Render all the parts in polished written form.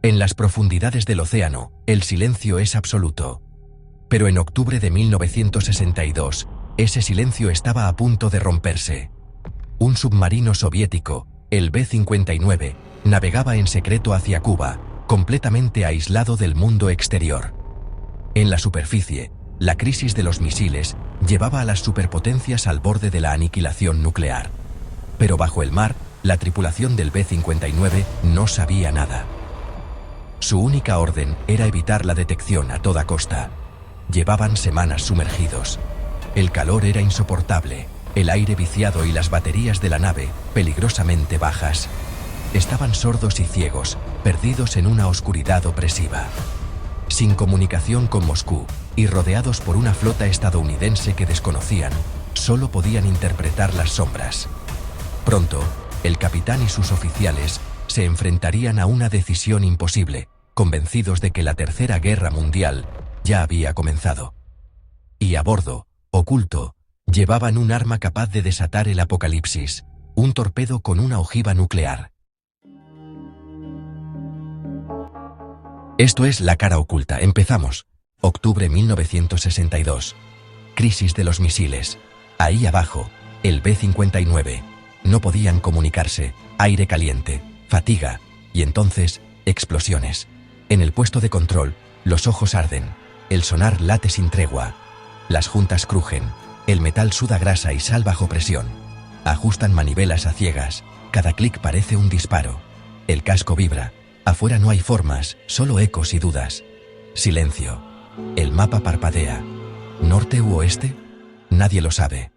En las profundidades del océano, el silencio es absoluto. Pero en octubre de 1962, ese silencio estaba a punto de romperse. Un submarino soviético, el B-59, navegaba en secreto hacia Cuba, completamente aislado del mundo exterior. En la superficie, la crisis de los misiles llevaba a las superpotencias al borde de la aniquilación nuclear. Pero bajo el mar, la tripulación del B-59 no sabía nada. Su única orden era evitar la detección a toda costa. Llevaban semanas sumergidos. El calor era insoportable, el aire viciado y las baterías de la nave, peligrosamente bajas. Estaban sordos y ciegos, perdidos en una oscuridad opresiva. Sin comunicación con Moscú y rodeados por una flota estadounidense que desconocían, solo podían interpretar las sombras. Pronto, el capitán y sus oficiales se enfrentarían a una decisión imposible, convencidos de que la Tercera Guerra Mundial ya había comenzado. Y a bordo, oculto, llevaban un arma capaz de desatar el apocalipsis, un torpedo con una ojiva nuclear. Esto es La Cara Oculta. Empezamos. Octubre 1962. Crisis de los misiles. Ahí abajo, el B-59. No podían comunicarse. Aire caliente, fatiga, y entonces, explosiones. En el puesto de control, los ojos arden. El sonar late sin tregua. Las juntas crujen. El metal suda grasa y sal bajo presión. Ajustan manivelas a ciegas. Cada clic parece un disparo. El casco vibra. Afuera no hay formas, solo ecos y dudas. Silencio. El mapa parpadea. ¿Norte u oeste? Nadie lo sabe.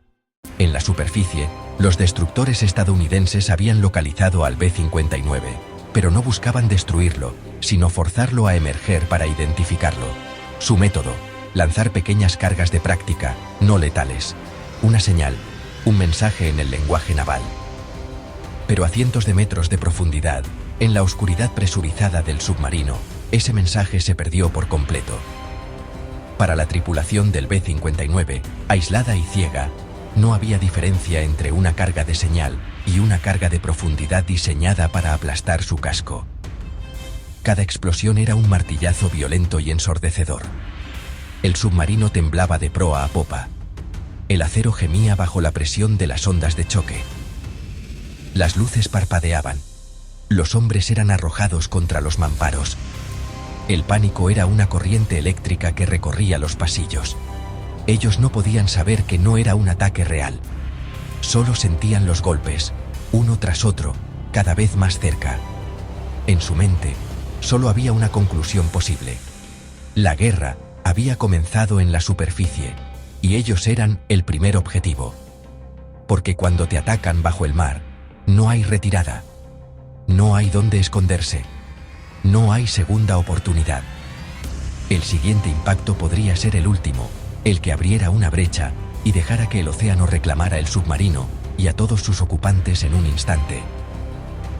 En la superficie, los destructores estadounidenses habían localizado al B-59, pero no buscaban destruirlo, sino forzarlo a emerger para identificarlo. Su método: lanzar pequeñas cargas de práctica, no letales. Una señal, un mensaje en el lenguaje naval. Pero a cientos de metros de profundidad, en la oscuridad presurizada del submarino, ese mensaje se perdió por completo. Para la tripulación del B-59, aislada y ciega, no había diferencia entre una carga de señal y una carga de profundidad diseñada para aplastar su casco. Cada explosión era un martillazo violento y ensordecedor. El submarino temblaba de proa a popa. El acero gemía bajo la presión de las ondas de choque. Las luces parpadeaban. Los hombres eran arrojados contra los mamparos. El pánico era una corriente eléctrica que recorría los pasillos. Ellos no podían saber que no era un ataque real. Solo sentían los golpes, uno tras otro, cada vez más cerca. En su mente, solo había una conclusión posible. La guerra había comenzado en la superficie, y ellos eran el primer objetivo. Porque cuando te atacan bajo el mar, no hay retirada. No hay dónde esconderse. No hay segunda oportunidad. El siguiente impacto podría ser el último, el que abriera una brecha y dejara que el océano reclamara el submarino y a todos sus ocupantes en un instante.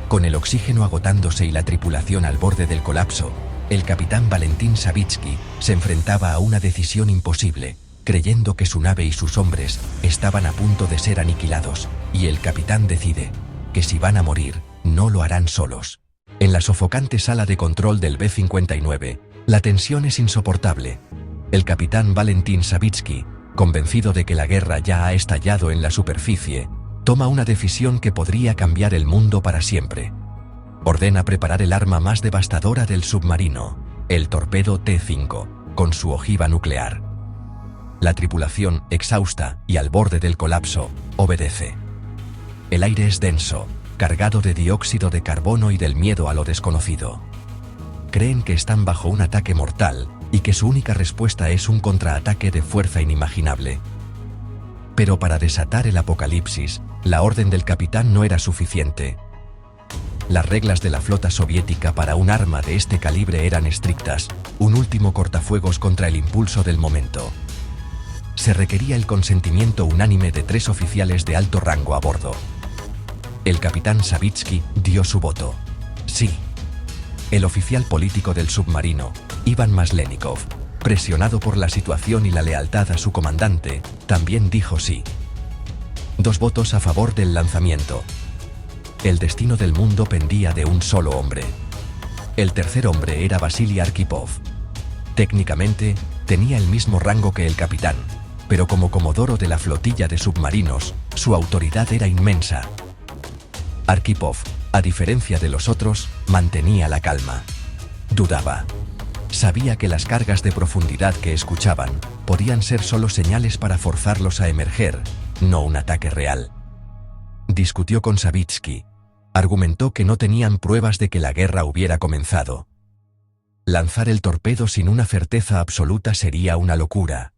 Con el oxígeno agotándose y la tripulación al borde del colapso, el capitán Valentín Savitsky se enfrentaba a una decisión imposible, creyendo que su nave y sus hombres estaban a punto de ser aniquilados, y el capitán decide que si van a morir, no lo harán solos. En la sofocante sala de control del B-59, la tensión es insoportable. El capitán Valentín Savitsky, convencido de que la guerra ya ha estallado en la superficie, toma una decisión que podría cambiar el mundo para siempre. Ordena preparar el arma más devastadora del submarino, el torpedo T-5, con su ojiva nuclear. La tripulación, exhausta y al borde del colapso, obedece. El aire es denso, cargado de dióxido de carbono y del miedo a lo desconocido. Creen que están bajo un ataque mortal y que su única respuesta es un contraataque de fuerza inimaginable. Pero para desatar el apocalipsis, la orden del capitán no era suficiente. Las reglas de la flota soviética para un arma de este calibre eran estrictas, un último cortafuegos contra el impulso del momento. Se requería el consentimiento unánime de 3 oficiales de alto rango a bordo. El capitán Savitsky dio su voto. Sí. El oficial político del submarino, Ivan Maslenikov, presionado por la situación y la lealtad a su comandante, también dijo sí. 2 votos a favor del lanzamiento. El destino del mundo pendía de un solo hombre. El tercer hombre era Vasily Arkhipov. Técnicamente, tenía el mismo rango que el capitán, pero como comodoro de la flotilla de submarinos, su autoridad era inmensa. Arkhipov, a diferencia de los otros, mantenía la calma. Dudaba. Sabía que las cargas de profundidad que escuchaban podían ser solo señales para forzarlos a emerger, no un ataque real. Discutió con Savitsky. Argumentó que no tenían pruebas de que la guerra hubiera comenzado. Lanzar el torpedo sin una certeza absoluta sería una locura.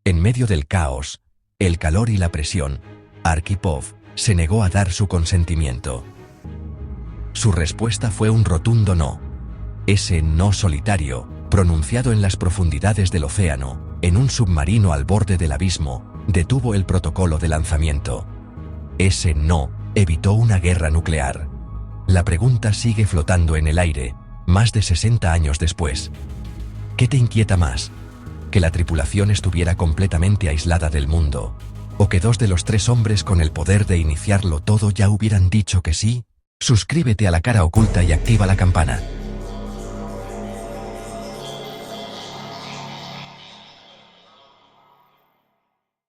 En medio del caos, el calor y la presión, Arkhipov se negó a dar su consentimiento. Su respuesta fue un rotundo no. Ese no solitario, pronunciado en las profundidades del océano, en un submarino al borde del abismo, detuvo el protocolo de lanzamiento. Ese no evitó una guerra nuclear. La pregunta sigue flotando en el aire, más de 60 años después. ¿Qué te inquieta más? ¿Que la tripulación estuviera completamente aislada del mundo? ¿O que 2 de los 3 hombres con el poder de iniciarlo todo ya hubieran dicho que sí? Suscríbete a La Cara Oculta y activa la campana.